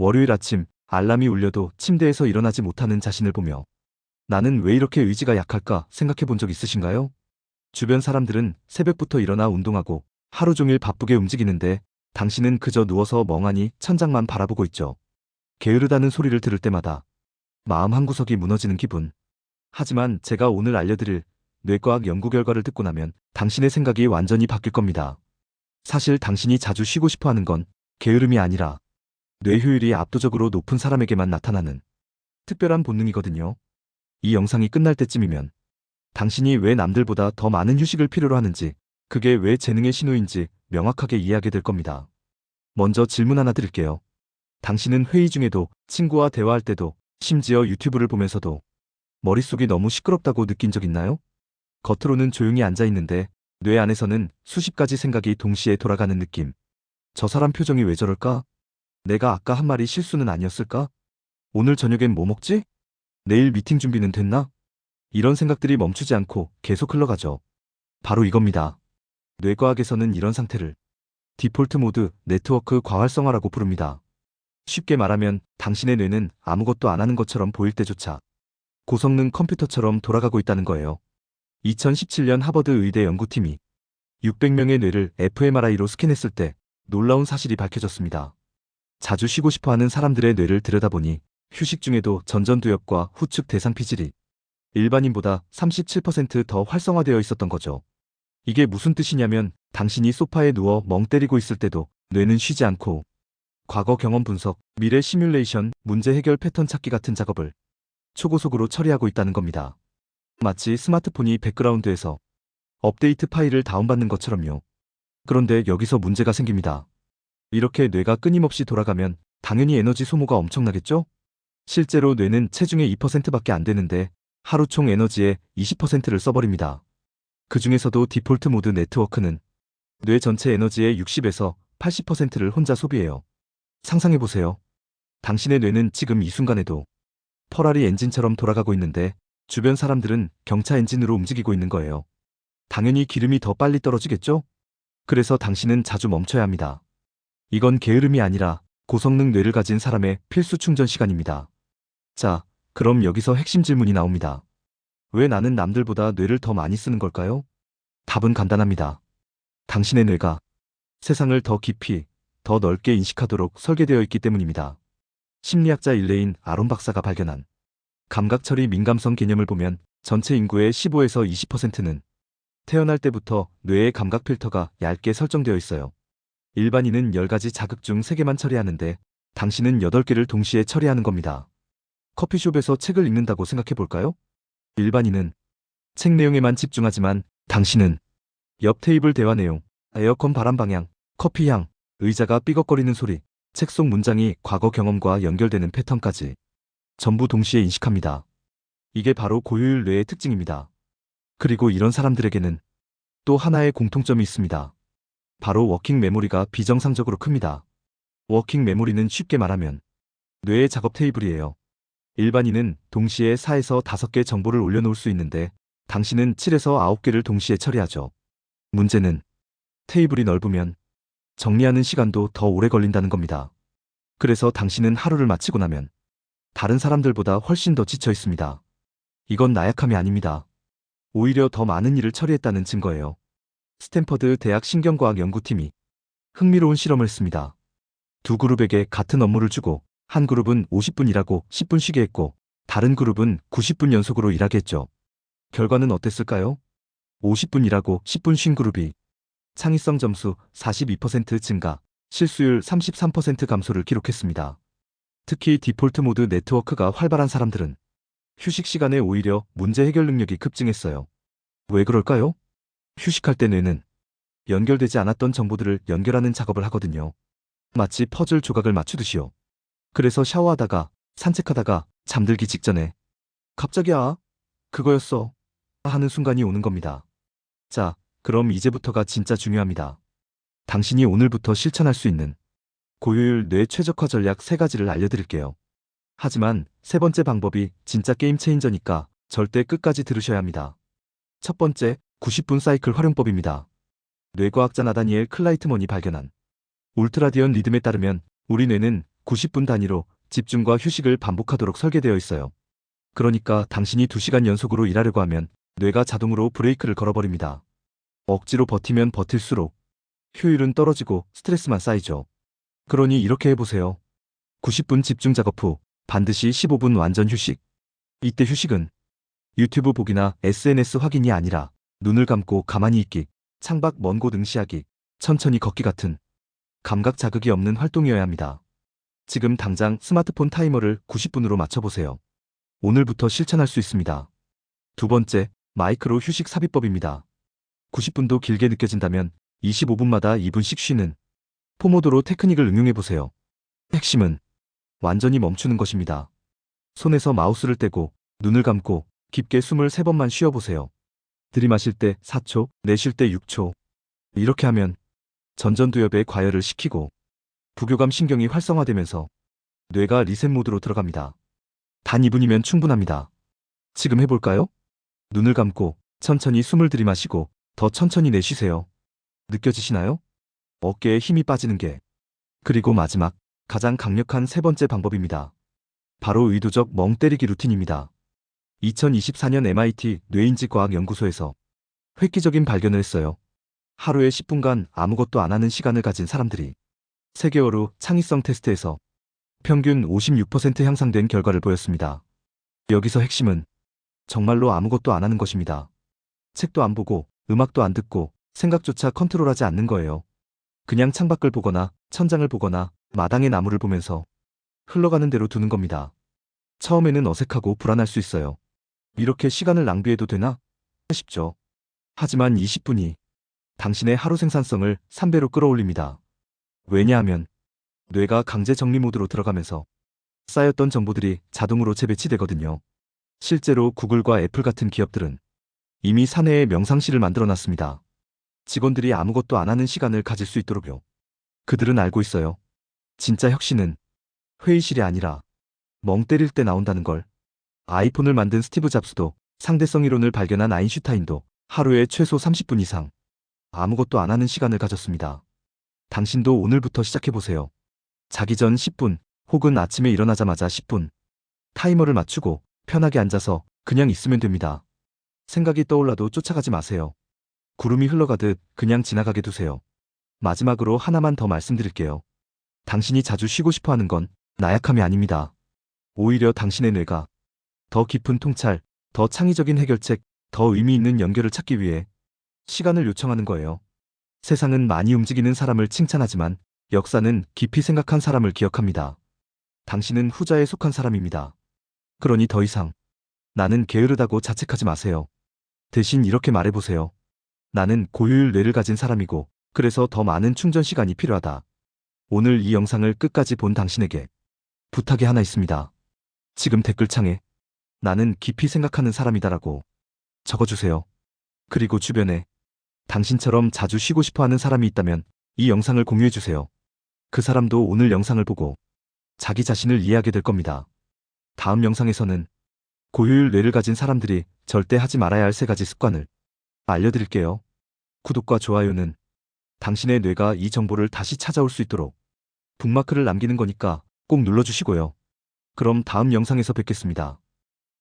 월요일 아침 알람이 울려도 침대에서 일어나지 못하는 자신을 보며 나는 왜 이렇게 의지가 약할까 생각해 본 적 있으신가요? 주변 사람들은 새벽부터 일어나 운동하고 하루 종일 바쁘게 움직이는데 당신은 그저 누워서 멍하니 천장만 바라보고 있죠. 게으르다는 소리를 들을 때마다 마음 한구석이 무너지는 기분. 하지만 제가 오늘 알려드릴 뇌과학 연구 결과를 듣고 나면 당신의 생각이 완전히 바뀔 겁니다. 사실 당신이 자주 쉬고 싶어 하는 건 게으름이 아니라 뇌 효율이 압도적으로 높은 사람에게만 나타나는 특별한 본능이거든요. 이 영상이 끝날 때쯤이면 당신이 왜 남들보다 더 많은 휴식을 필요로 하는지, 그게 왜 재능의 신호인지 명확하게 이해하게 될 겁니다. 먼저 질문 하나 드릴게요. 당신은 회의 중에도, 친구와 대화할 때도, 심지어 유튜브를 보면서도 머릿속이 너무 시끄럽다고 느낀 적 있나요? 겉으로는 조용히 앉아 있는데 뇌 안에서는 수십 가지 생각이 동시에 돌아가는 느낌. 저 사람 표정이 왜 저럴까? 내가 아까 한 말이 실수는 아니었을까? 오늘 저녁엔 뭐 먹지? 내일 미팅 준비는 됐나? 이런 생각들이 멈추지 않고 계속 흘러가죠. 바로 이겁니다. 뇌과학에서는 이런 상태를 디폴트 모드 네트워크 과활성화라고 부릅니다. 쉽게 말하면 당신의 뇌는 아무것도 안 하는 것처럼 보일 때조차 고성능 컴퓨터처럼 돌아가고 있다는 거예요. 2017년 하버드 의대 연구팀이 600명의 뇌를 fMRI로 스캔했을 때 놀라운 사실이 밝혀졌습니다. 자주 쉬고 싶어하는 사람들의 뇌를 들여다보니 휴식 중에도 전전두엽과 후측 대상피질이 일반인보다 37% 더 활성화되어 있었던 거죠. 이게 무슨 뜻이냐면 당신이 소파에 누워 멍 때리고 있을 때도 뇌는 쉬지 않고 과거 경험 분석, 미래 시뮬레이션, 문제 해결 패턴 찾기 같은 작업을 초고속으로 처리하고 있다는 겁니다. 마치 스마트폰이 백그라운드에서 업데이트 파일을 다운받는 것처럼요. 그런데 여기서 문제가 생깁니다. 이렇게 뇌가 끊임없이 돌아가면 당연히 에너지 소모가 엄청나겠죠? 실제로 뇌는 체중의 2%밖에 안 되는데 하루 총 에너지의 20%를 써버립니다. 그 중에서도 디폴트 모드 네트워크는 뇌 전체 에너지의 60에서 80%를 혼자 소비해요. 상상해보세요. 당신의 뇌는 지금 이 순간에도 퍼라리 엔진처럼 돌아가고 있는데 주변 사람들은 경차 엔진으로 움직이고 있는 거예요. 당연히 기름이 더 빨리 떨어지겠죠? 그래서 당신은 자주 멈춰야 합니다. 이건 게으름이 아니라 고성능 뇌를 가진 사람의 필수 충전 시간입니다. 자, 그럼 여기서 핵심 질문이 나옵니다. 왜 나는 남들보다 뇌를 더 많이 쓰는 걸까요? 답은 간단합니다. 당신의 뇌가 세상을 더 깊이, 더 넓게 인식하도록 설계되어 있기 때문입니다. 심리학자 일레인 아론 박사가 발견한 감각처리 민감성 개념을 보면 전체 인구의 15에서 20%는 태어날 때부터 뇌의 감각 필터가 얇게 설정되어 있어요. 일반인은 10가지 자극 중 3개만 처리하는데 당신은 8개를 동시에 처리하는 겁니다. 커피숍에서 책을 읽는다고 생각해 볼까요? 일반인은 책 내용에만 집중하지만 당신은 옆 테이블 대화 내용, 에어컨 바람 방향, 커피 향, 의자가 삐걱거리는 소리, 책 속 문장이 과거 경험과 연결되는 패턴까지 전부 동시에 인식합니다. 이게 바로 고효율 뇌의 특징입니다. 그리고 이런 사람들에게는 또 하나의 공통점이 있습니다. 바로 워킹 메모리가 비정상적으로 큽니다. 워킹 메모리는 쉽게 말하면 뇌의 작업 테이블이에요. 일반인은 동시에 4에서 5개 정보를 올려놓을 수 있는데 당신은 7에서 9개를 동시에 처리하죠. 문제는 테이블이 넓으면 정리하는 시간도 더 오래 걸린다는 겁니다. 그래서 당신은 하루를 마치고 나면 다른 사람들보다 훨씬 더 지쳐 있습니다. 이건 나약함이 아닙니다. 오히려 더 많은 일을 처리했다는 증거예요. 스탠퍼드 대학 신경과학 연구팀이 흥미로운 실험을 했습니다. 두 그룹에게 같은 업무를 주고 한 그룹은 50분 일하고 10분 쉬게 했고 다른 그룹은 90분 연속으로 일하게 했죠. 결과는 어땠을까요? 50분 일하고 10분 쉰 그룹이 창의성 점수 42% 증가, 실수율 33% 감소를 기록했습니다. 특히 디폴트 모드 네트워크가 활발한 사람들은 휴식 시간에 오히려 문제 해결 능력이 급증했어요. 왜 그럴까요? 휴식할 때 뇌는 연결되지 않았던 정보들을 연결하는 작업을 하거든요. 마치 퍼즐 조각을 맞추듯이요. 그래서 샤워하다가, 산책하다가, 잠들기 직전에 갑자기 그거였어 하는 순간이 오는 겁니다. 자, 그럼 이제부터가 진짜 중요합니다. 당신이 오늘부터 실천할 수 있는 고효율 뇌 최적화 전략 3가지를 알려드릴게요. 하지만 3번째 방법이 진짜 게임 체인저니까 절대 끝까지 들으셔야 합니다. 첫 번째, 90분 사이클 활용법입니다. 뇌과학자 나다니엘 클라이트먼이 발견한 울트라디언 리듬에 따르면 우리 뇌는 90분 단위로 집중과 휴식을 반복하도록 설계되어 있어요. 그러니까 당신이 2시간 연속으로 일하려고 하면 뇌가 자동으로 브레이크를 걸어버립니다. 억지로 버티면 버틸수록 효율은 떨어지고 스트레스만 쌓이죠. 그러니 이렇게 해보세요. 90분 집중 작업 후 반드시 15분 완전 휴식. 이때 휴식은 유튜브 보기나 SNS 확인이 아니라 눈을 감고 가만히 있기, 창밖 먼 곳 응시하기, 천천히 걷기 같은 감각 자극이 없는 활동이어야 합니다. 지금 당장 스마트폰 타이머를 90분으로 맞춰보세요. 오늘부터 실천할 수 있습니다. 두 번째, 마이크로 휴식 삽입법입니다. 90분도 길게 느껴진다면 25분마다 2분씩 쉬는 포모도로 테크닉을 응용해보세요. 핵심은 완전히 멈추는 것입니다. 손에서 마우스를 떼고 눈을 감고 깊게 숨을 3번만 쉬어보세요. 들이마실 때 4초, 내쉴 때 6초. 이렇게 하면 전전두엽에 과열을 시키고 부교감 신경이 활성화되면서 뇌가 리셋 모드로 들어갑니다. 단 2분이면 충분합니다. 지금 해볼까요? 눈을 감고 천천히 숨을 들이마시고 더 천천히 내쉬세요. 느껴지시나요? 어깨에 힘이 빠지는 게. 그리고 마지막, 가장 강력한 3번째 방법입니다. 바로 의도적 멍 때리기 루틴입니다. 2024년 MIT 뇌인지과학연구소에서 획기적인 발견을 했어요. 하루에 10분간 아무것도 안 하는 시간을 가진 사람들이 3개월 후 창의성 테스트에서 평균 56% 향상된 결과를 보였습니다. 여기서 핵심은 정말로 아무것도 안 하는 것입니다. 책도 안 보고 음악도 안 듣고 생각조차 컨트롤하지 않는 거예요. 그냥 창밖을 보거나 천장을 보거나 마당의 나무를 보면서 흘러가는 대로 두는 겁니다. 처음에는 어색하고 불안할 수 있어요. 이렇게 시간을 낭비해도 되나 싶죠. 하지만 20분이 당신의 하루 생산성을 3배로 끌어올립니다. 왜냐하면 뇌가 강제 정리 모드로 들어가면서 쌓였던 정보들이 자동으로 재배치되거든요. 실제로 구글과 애플 같은 기업들은 이미 사내에 명상실을 만들어 놨습니다. 직원들이 아무것도 안 하는 시간을 가질 수 있도록요. 그들은 알고 있어요. 진짜 혁신은 회의실이 아니라 멍 때릴 때 나온다는 걸. 아이폰을 만든 스티브 잡스도, 상대성 이론을 발견한 아인슈타인도 하루에 최소 30분 이상 아무것도 안 하는 시간을 가졌습니다. 당신도 오늘부터 시작해보세요. 자기 전 10분 혹은 아침에 일어나자마자 10분 타이머를 맞추고 편하게 앉아서 그냥 있으면 됩니다. 생각이 떠올라도 쫓아가지 마세요. 구름이 흘러가듯 그냥 지나가게 두세요. 마지막으로 하나만 더 말씀드릴게요. 당신이 자주 쉬고 싶어 하는 건 나약함이 아닙니다. 오히려 당신의 뇌가 더 깊은 통찰, 더 창의적인 해결책, 더 의미 있는 연결을 찾기 위해 시간을 요청하는 거예요. 세상은 많이 움직이는 사람을 칭찬하지만 역사는 깊이 생각한 사람을 기억합니다. 당신은 후자에 속한 사람입니다. 그러니 더 이상 나는 게으르다고 자책하지 마세요. 대신 이렇게 말해보세요. 나는 고효율 뇌를 가진 사람이고 그래서 더 많은 충전 시간이 필요하다. 오늘 이 영상을 끝까지 본 당신에게 부탁이 하나 있습니다. 지금 댓글창에 나는 깊이 생각하는 사람이다라고 적어주세요. 그리고 주변에 당신처럼 자주 쉬고 싶어 하는 사람이 있다면 이 영상을 공유해주세요. 그 사람도 오늘 영상을 보고 자기 자신을 이해하게 될 겁니다. 다음 영상에서는 고효율 뇌를 가진 사람들이 절대 하지 말아야 할 3가지 습관을 알려드릴게요. 구독과 좋아요는 당신의 뇌가 이 정보를 다시 찾아올 수 있도록 북마크를 남기는 거니까 꼭 눌러주시고요. 그럼 다음 영상에서 뵙겠습니다.